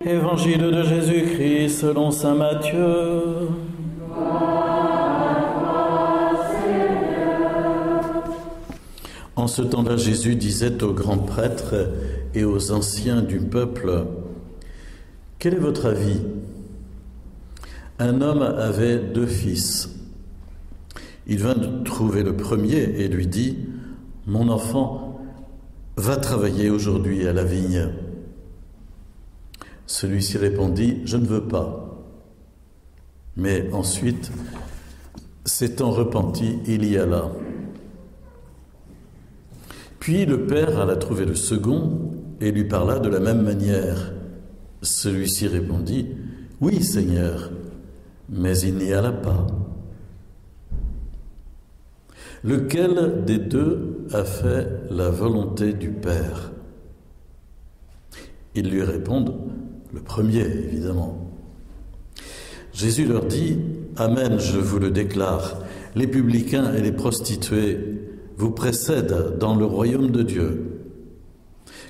Évangile de Jésus-Christ selon saint Matthieu. En ce temps-là, Jésus disait aux grands prêtres et aux anciens du peuple: « Quel est votre avis ? Un homme avait 2 fils. Il vint de trouver le premier et lui dit: « Mon enfant, va travailler aujourd'hui à la vigne. » Celui-ci répondit: « Je ne veux pas. » Mais ensuite, s'étant repenti, il y alla. Puis le père alla trouver le second et lui parla de la même manière. Celui-ci répondit: « Oui, Seigneur. » Mais il n'y alla pas. Lequel des 2 a fait la volonté du Père ? Ils lui répondent: « Le premier, évidemment. » Jésus leur dit: « Amen, je vous le déclare, les publicains et les prostituées vous précèdent dans le royaume de Dieu.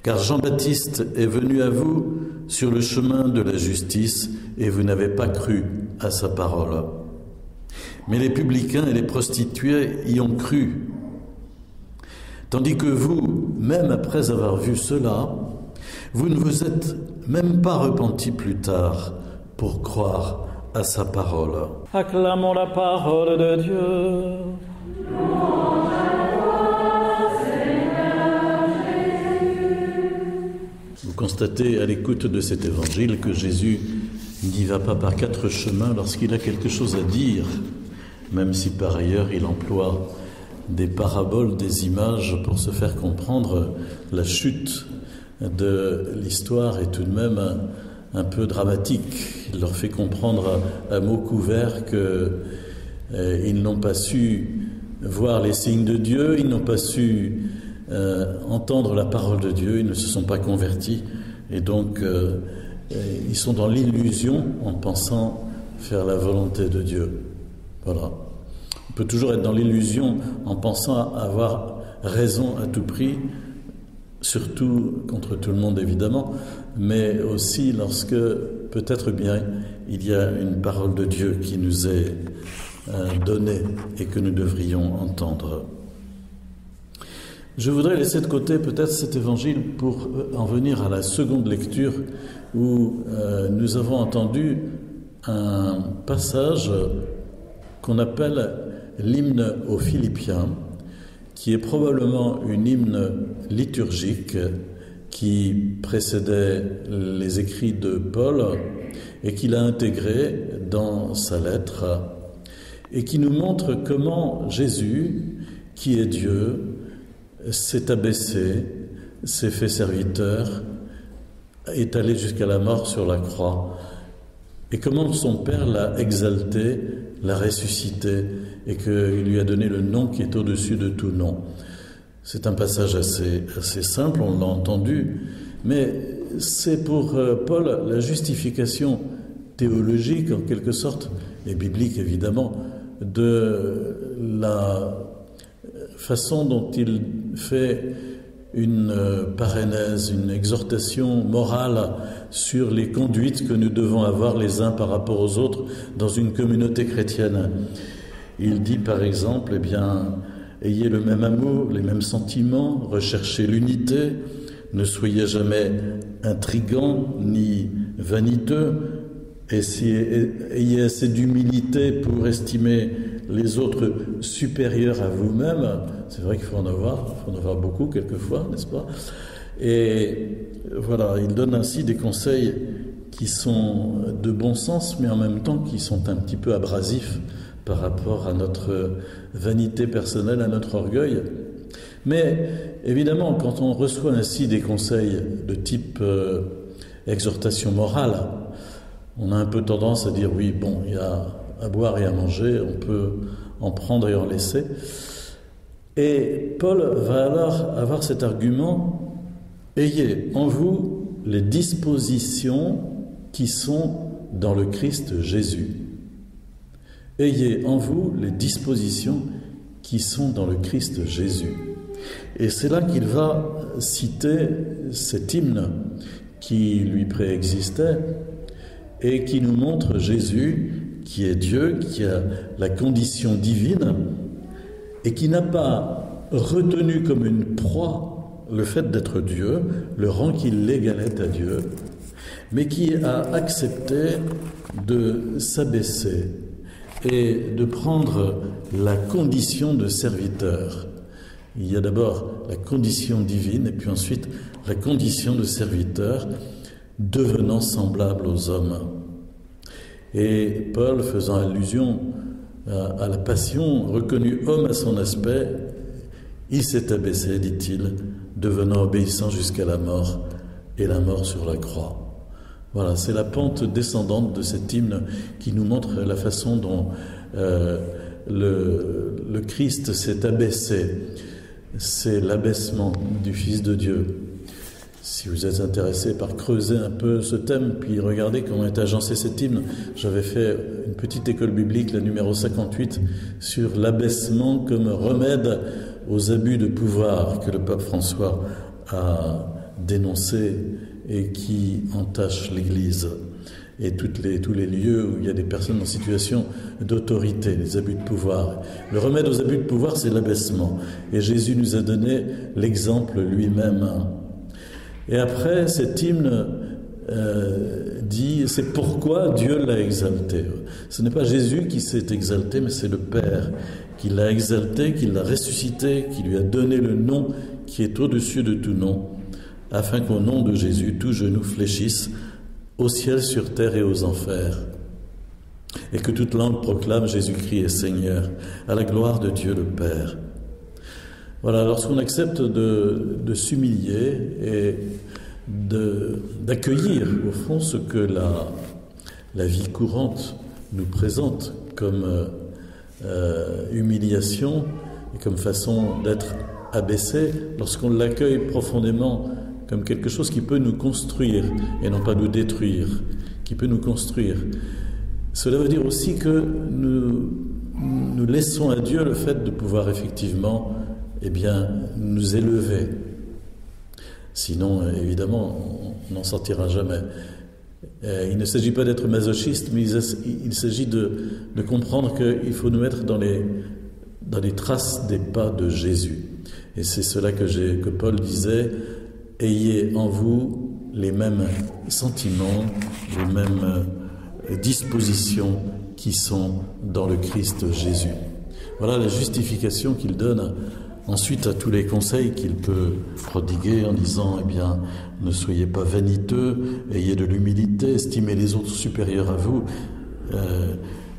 Car Jean-Baptiste est venu à vous sur le chemin de la justice et vous n'avez pas cru à sa parole. Mais les publicains et les prostituées y ont cru. Tandis que vous, même après avoir vu cela, vous ne vous êtes même pas repentis plus tard pour croire à sa parole. » Acclamons la parole de Dieu. Vous constatez à l'écoute de cet évangile que Jésus n'y va pas par 4 chemins lorsqu'il a quelque chose à dire, même si par ailleurs il emploie des paraboles, des images pour se faire comprendre. La chute de l'histoire est tout de même un peu dramatique. Il leur fait comprendre à mots couverts qu'ils n'ont pas su voir les signes de Dieu, ils n'ont pas su entendre la parole de Dieu, ils ne se sont pas convertis et donc ils sont dans l'illusion en pensant faire la volonté de Dieu. Voilà. On peut toujours être dans l'illusion en pensant avoir raison à tout prix, surtout contre tout le monde évidemment, mais aussi lorsque peut-être bien il y a une parole de Dieu qui nous est donnée et que nous devrions entendre. Je voudrais laisser de côté peut-être cet évangile pour en venir à la seconde lecture où nous avons entendu un passage qu'on appelle l'hymne aux Philippiens, qui est probablement une hymne liturgique qui précédait les écrits de Paul et qu'il a intégré dans sa lettre et qui nous montre comment Jésus, qui est Dieu, s'est abaissé, s'est fait serviteur, est allé jusqu'à la mort sur la croix et comment son Père l'a exalté, l'a ressuscité et qu'il lui a donné le nom qui est au-dessus de tout nom. C'est un passage assez simple, on l'a entendu, mais c'est pour Paul la justification théologique en quelque sorte, et biblique évidemment, de la façon dont il fait une parénèse, une exhortation morale sur les conduites que nous devons avoir les uns par rapport aux autres dans une communauté chrétienne. Il dit par exemple, ayez le même amour, les mêmes sentiments, recherchez l'unité, ne soyez jamais intrigants ni vaniteux, ayez assez d'humilité pour estimer les autres supérieurs à vous-même. C'est vrai qu'il faut en avoir beaucoup quelquefois, n'est-ce pas ? Et voilà, il donne ainsi des conseils qui sont de bon sens, mais en même temps qui sont un petit peu abrasifs par rapport à notre vanité personnelle, à notre orgueil. Mais évidemment, quand on reçoit ainsi des conseils de type exhortation morale, on a un peu tendance à dire oui, bon, il y a à boire et à manger, on peut en prendre et en laisser. Et Paul va alors avoir cet argument: ayez en vous les dispositions qui sont dans le Christ Jésus. Ayez en vous les dispositions qui sont dans le Christ Jésus. Et c'est là qu'il va citer cet hymne qui lui préexistait et qui nous montre Jésus, qui est Dieu, qui a la condition divine et qui n'a pas retenu comme une proie le fait d'être Dieu, le rang qui l'égalait à Dieu, mais qui a accepté de s'abaisser et de prendre la condition de serviteur. Il y a d'abord la condition divine et puis ensuite la condition de serviteur, devenant semblable aux hommes. Et Paul, faisant allusion à la passion, reconnu homme à son aspect, il s'est abaissé, dit-il, devenant obéissant jusqu'à la mort, et la mort sur la croix. Voilà, c'est la pente descendante de cet hymne qui nous montre la façon dont le Christ s'est abaissé. C'est l'abaissement du Fils de Dieu. Si vous êtes intéressé par creuser un peu ce thème, puis regardez comment est agencé cet hymne, j'avais fait une petite école biblique, la numéro 58, sur l'abaissement comme remède aux abus de pouvoir que le pape François a dénoncé et qui entachent l'Église et tous les lieux où il y a des personnes en situation d'autorité, les abus de pouvoir. Le remède aux abus de pouvoir, c'est l'abaissement. Et Jésus nous a donné l'exemple lui-même. Et après, cet hymne dit, c'est pourquoi Dieu l'a exalté. Ce n'est pas Jésus qui s'est exalté, mais c'est le Père qui l'a exalté, qui l'a ressuscité, qui lui a donné le nom qui est au-dessus de tout nom, afin qu'au nom de Jésus, tout genou fléchisse, au ciel, sur terre et aux enfers, et que toute langue proclame Jésus-Christ est Seigneur, à la gloire de Dieu le Père. Voilà, lorsqu'on accepte de s'humilier et d'accueillir, au fond, ce que la vie courante nous présente comme humiliation et comme façon d'être abaissé, lorsqu'on l'accueille profondément comme quelque chose qui peut nous construire et non pas nous détruire, qui peut nous construire. Cela veut dire aussi que nous laissons à Dieu le fait de pouvoir effectivement nous élever. Sinon, évidemment, on n'en sortira jamais. Il ne s'agit pas d'être masochiste, mais il s'agit de comprendre qu'il faut nous mettre dans les traces des pas de Jésus. Et c'est cela que Paul disait, ayez en vous les mêmes sentiments, les mêmes dispositions qui sont dans le Christ Jésus. Voilà la justification qu'il donne ensuite à tous les conseils qu'il peut prodiguer en disant, ne soyez pas vaniteux, ayez de l'humilité, estimez les autres supérieurs à vous,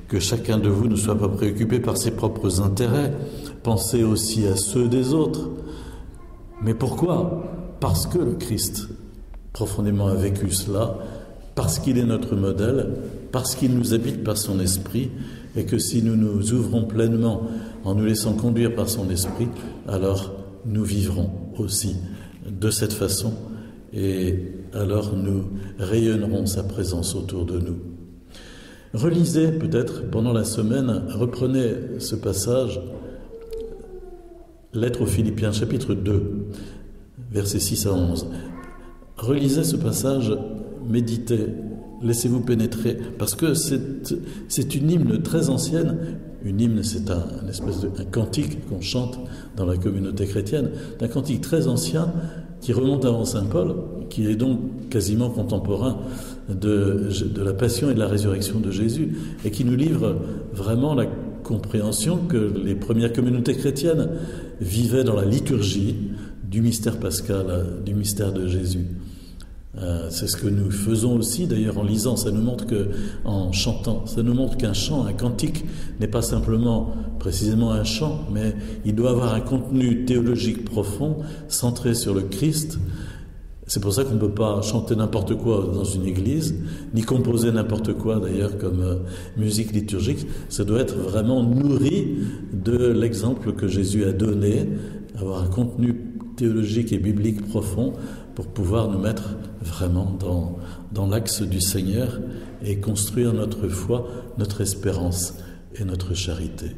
que chacun de vous ne soit pas préoccupé par ses propres intérêts, pensez aussi à ceux des autres. Mais pourquoi ? Parce que le Christ profondément a vécu cela, parce qu'il est notre modèle, parce qu'il nous habite par son esprit, et que si nous nous ouvrons pleinement en nous laissant conduire par son esprit, alors nous vivrons aussi de cette façon, et alors nous rayonnerons sa présence autour de nous. Relisez peut-être pendant la semaine, reprenez ce passage, Lettre aux Philippiens, chapitre 2, versets 6 à 11. Relisez ce passage, méditez, laissez-vous pénétrer, parce que c'est une hymne très ancienne. Une hymne, c'est un cantique qu'on chante dans la communauté chrétienne, un cantique très ancien qui remonte avant saint Paul, qui est donc quasiment contemporain de la passion et de la résurrection de Jésus, et qui nous livre vraiment la compréhension que les premières communautés chrétiennes vivaient dans la liturgie du mystère pascal, du mystère de Jésus. C'est ce que nous faisons aussi d'ailleurs en lisant. Ça nous montre en chantant, ça nous montre qu'un chant, un cantique n'est pas simplement précisément un chant, mais il doit avoir un contenu théologique profond, centré sur le Christ. C'est pour ça qu'on ne peut pas chanter n'importe quoi dans une église, ni composer n'importe quoi d'ailleurs comme musique liturgique. Ça doit être vraiment nourri de l'exemple que Jésus a donné, avoir un contenu théologique et biblique profond pour pouvoir nous mettre vraiment dans l'axe du Seigneur et construire notre foi, notre espérance et notre charité.